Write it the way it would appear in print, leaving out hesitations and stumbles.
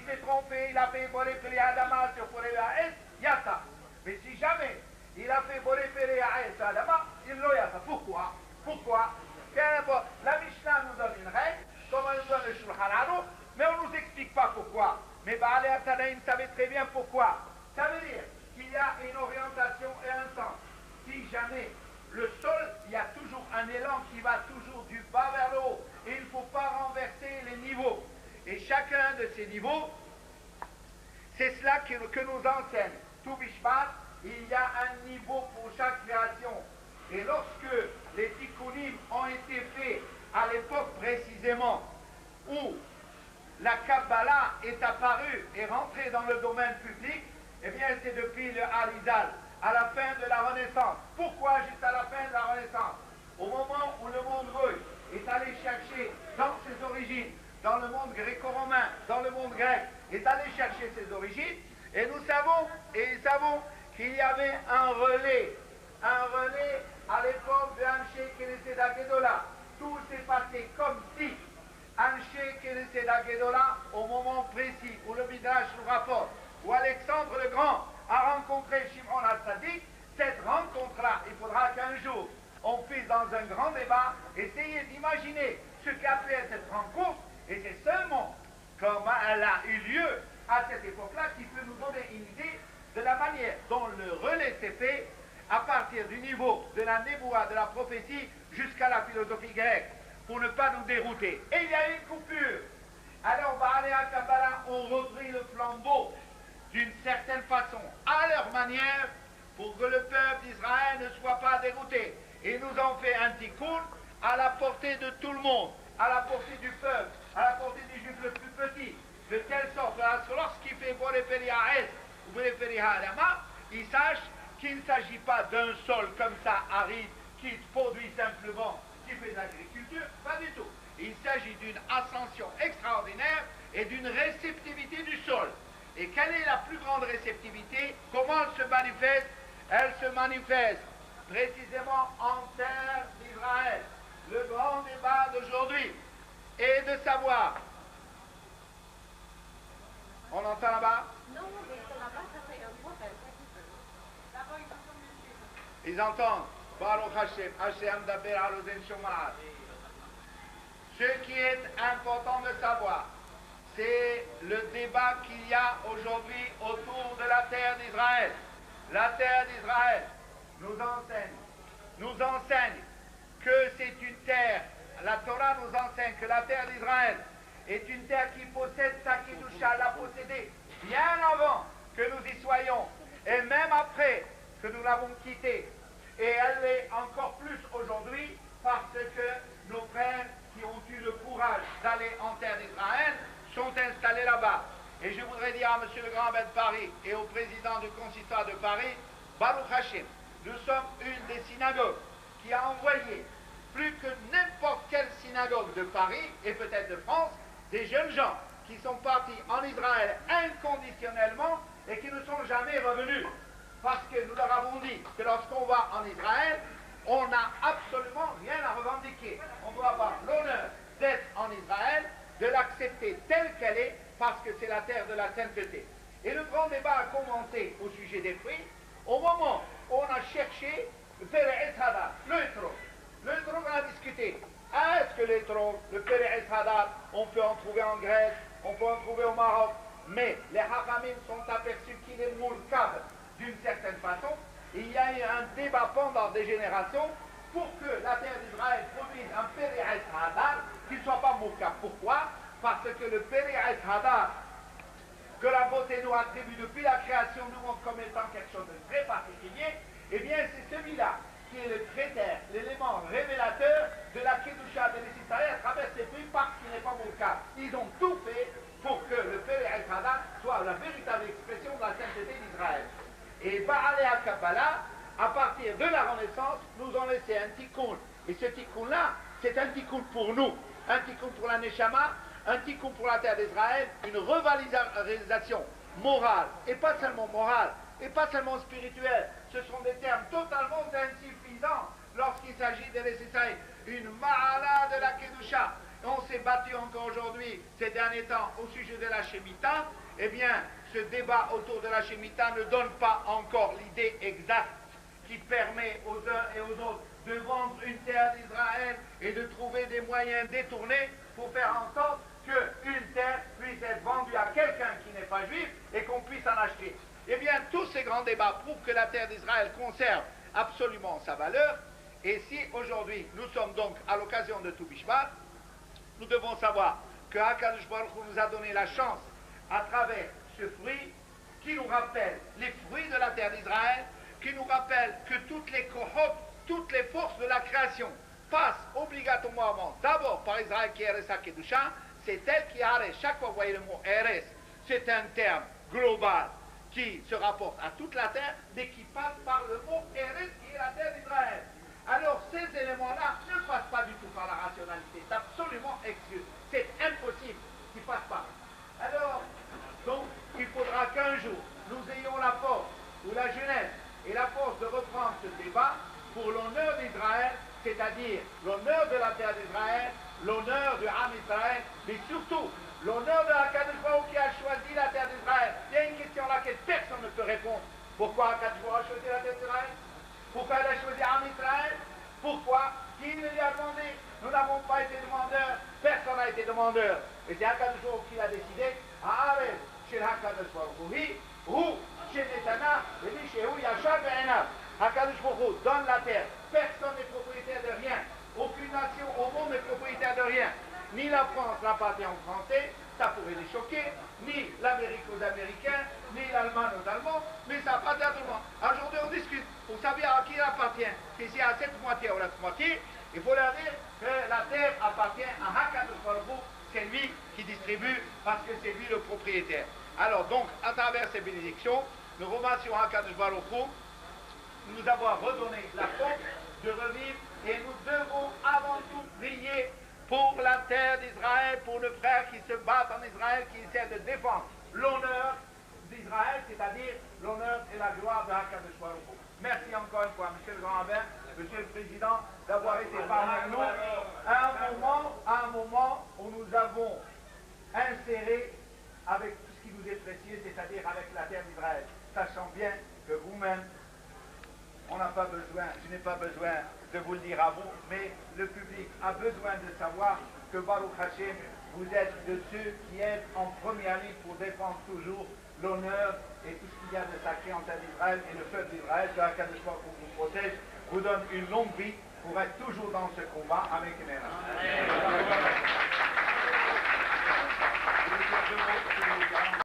s'est trompé, il a fait Boré Péré Adama sur Boré Aes, Yata. Mais si jamais il a fait Boré Péré Aes Adama, il le Yata. Pourquoi? Pourquoi? La Mishnah nous donne une règle, comme elle nous donne le Shulchan Aruch, mais on ne nous explique pas pourquoi. Mais Baalei Atanaïm savait très bien pourquoi. Ça veut dire qu'il y a une orientation et un sens. Si jamais le sol, il y a toujours un élan qui va toujours du bas vers le haut. Et il ne faut pas renverser les niveaux. Et chacun de ces niveaux, c'est cela que nous enseigne. Tout Bishmat, il y a un niveau pour chaque création. Et lorsque les tikkunim ont été faits à l'époque précisément où la Kabbalah est apparue et rentrée dans le domaine public, eh bien c'est depuis le Harizal, à la fin de la Renaissance. Pourquoi juste à la fin de la Renaissance? Au moment où le monde russe est allé chercher dans ses origines, dans le monde gréco-romain, dans le monde grec, est allé chercher ses origines, et nous savons qu'il y avait un relais à l'époque de Anshe Knesset Gedola. Tout s'est passé comme si Anshe Knesset Gedola, au moment précis où le Midrash nous rapporte, où Alexandre le Grand a rencontré Shimon HaTzadik, cette rencontre-là, il faudra qu'un jour on puisse dans un grand débat essayer d'imaginer ce qu'a fait cette rencontre, et c'est seulement comme elle a eu lieu à cette époque-là qui peut nous donner une idée de la manière dont le relais s'est fait à partir du niveau de la néboua, de la prophétie, jusqu'à la philosophie grecque, pour ne pas nous dérouter. Et il y a une coupure. Alors, Baalei Kabbalah ont repris le flambeau d'une certaine façon, à leur manière, pour que le peuple d'Israël ne soit pas dérouté. Et nous ont fait un tikkun à la portée de tout le monde, à la portée du peuple, à la portée du juif le plus petit, de telle sorte que lorsqu'il fait Boré Peri Aes ou Boré Peri Adama, il sache qu'il ne s'agit pas d'un sol comme ça aride qui produit simplement, qui fait de l'agriculture, pas du tout. Il s'agit d'une ascension extraordinaire et d'une réceptivité du sol. Et quelle est la plus grande réceptivité? Comment elle se manifeste? Elle se manifeste précisément en terre d'Israël. Le grand débat d'aujourd'hui est de savoir. On entend là-bas? Non, mais là-bas, ça fait un problème. Ils entendent. Baruch Hashem, Hashem Daber Alozen Shomaat. Ce qui est important de savoir, c'est le débat qu'il y a aujourd'hui autour de la terre d'Israël. La terre d'Israël nous enseigne que c'est une terre, la Torah nous enseigne que la terre d'Israël est une terre qui possède sa Kedusha, l'a possédée bien avant que nous y soyons, et même après que nous l'avons quittée. Et elle l'est encore plus aujourd'hui parce que nos frères qui ont eu le courage d'aller en terre d'Israël sont installés là-bas. Et je voudrais dire à M. le Grand Abbé de Paris et au président du consistoire de Paris, Baruch Hashem, nous sommes une des synagogues qui a envoyé plus que n'importe quelle synagogue de Paris et peut-être de France, des jeunes gens qui sont partis en Israël inconditionnellement et qui ne sont jamais revenus. Parce que nous leur avons dit que lorsqu'on va en Israël, on n'a absolument rien à revendiquer. On doit avoir l'honneur d'être en Israël, de l'accepter telle qu'elle est, parce que c'est la terre de la sainteté. Et le grand débat a commencé au sujet des fruits, au moment où on a cherché le Pere Eshadat, le Etrog. Le Etrog, on a discuté. Est-ce que l'Etrog, le Pere Eshadat, on peut en trouver en Grèce, on peut en trouver au Maroc, mais les Hachamim sont aperçus qu'il est moulkab d'une certaine façon. Il y a eu un débat pendant des générations pour que la terre d'Israël produise un Pere Eshadat qui ne soit pas moulkab. Pourquoi? Parce que le Pere Eshadat, que la beauté nous attribue depuis la création du monde comme étant quelque chose de très particulier, eh bien c'est celui-là qui est le critère, l'élément révélateur de la Kedusha de l'Israël à travers ces fruits parce qu'il n'est pas mon cas. Ils ont tout fait pour que le Père El-Hadat soit la véritable expression de la sainteté d'Israël. Et Baalei Kabbalah, à partir de la Renaissance, nous ont laissé un tikkun. Et ce tikkun-là, c'est un tikkun pour nous, un tikkun pour la Neshama, un tikkun pour la terre d'Israël, une revalorisation morale, et pas seulement morale, et pas seulement spirituelle. Ce sont des termes totalement insuffisants lorsqu'il s'agit de laisser ça une ma'ala de la Kedusha. On s'est battu en encore aujourd'hui, ces derniers temps, au sujet de la Shemitah, eh bien, ce débat autour de la Shemitah ne donne pas encore l'idée exacte qui permet aux uns et aux autres de vendre une terre d'Israël et de trouver des moyens détournés pour faire en sorte qu'une terre puisse être vendue à quelqu'un qui n'est pas juif et qu'on puisse en acheter. Eh bien, tous ces grands débats prouvent que la terre d'Israël conserve absolument sa valeur. Et si aujourd'hui nous sommes donc à l'occasion de Toubishvat, nous devons savoir que HaKadosh Baruch Hu nous a donné la chance à travers ce fruit qui nous rappelle les fruits de la terre d'Israël, qui nous rappelle que toutes les kohot, toutes les forces de la création passent obligatoirement d'abord par Israël qui est Eres HaKedusha, c'est elle qui Eres. Chaque fois que vous voyez le mot Eres, c'est un terme global qui se rapporte à toute la terre, mais qui passe par le mot Eres qui est la terre d'Israël. Alors ces éléments-là ne passent pas du tout par la rationalité, c'est absolument exclu, c'est impossible qu'ils ne passent pas. Alors, donc, il faudra qu'un jour, nous ayons la force, ou la jeunesse, et la force de reprendre ce débat pour l'honneur d'Israël, c'est-à-dire l'honneur de la terre d'Israël, l'honneur de Am Israël, mais surtout l'honneur de HaKadosh Baruch Hu qui a choisi la terre d'Israël. Il y a une question à laquelle personne ne peut répondre. Pourquoi HaKadosh Baruch Hu a choisi la terre d'Israël? Pourquoi il a choisi Am Israël? Pourquoi? Qui le lui a demandé? Nous n'avons pas été demandeurs, personne n'a été demandeur. Et c'est HaKadosh Baruch Hu qui l'a décidé. Haaretz shel HaKadosh Baruch Hu, chez Netana, et dit chez Hu Yashav Ve'enav. HaKadosh Baruch Hu donne la terre. Personne n'est propriétaire de rien. Aucune nation au monde n'est propriétaire de rien. Ni la France l'appartient aux Français, ça pourrait les choquer, ni l'Amérique aux Américains, ni l'Allemagne aux Allemands, mais ça appartient à tout le monde. Aujourd'hui, on discute pour savoir à qui il appartient. Si c'est à cette moitié ou à l'autre moitié, il faut leur dire que la terre appartient à HaKadosh Baruch Hu, c'est lui qui distribue parce que c'est lui le propriétaire. Alors donc, à travers ces bénédictions, nous remercions HaKadosh Baruch Hu de nous avoir redonné la force de revivre et nous devons avant tout prier pour la terre d'Israël, pour nos frères qui se battent en Israël, qui essaient de défendre l'honneur d'Israël, c'est-à-dire l'honneur et la gloire de HaKadosh Baruch Hu. Merci encore une fois, Monsieur le Grand Rabbin, Monsieur le Président, d'avoir été parmi nous à un moment où nous avons inséré avec tout ce qui nous est précieux, c'est-à-dire avec la terre d'Israël, sachant bien que vous-même, on n'a pas besoin, je n'ai pas besoin de vous le dire à vous, mais le public a besoin de savoir que Baruch Hashem, vous êtes de ceux qui êtes en première ligne pour défendre toujours l'honneur et tout ce qu'il y a de sacré en terre d'Israël et le peuple d'Israël, que HaKadosh Baruch Hu vous protège, vous donne une longue vie pour être toujours dans ce combat avec une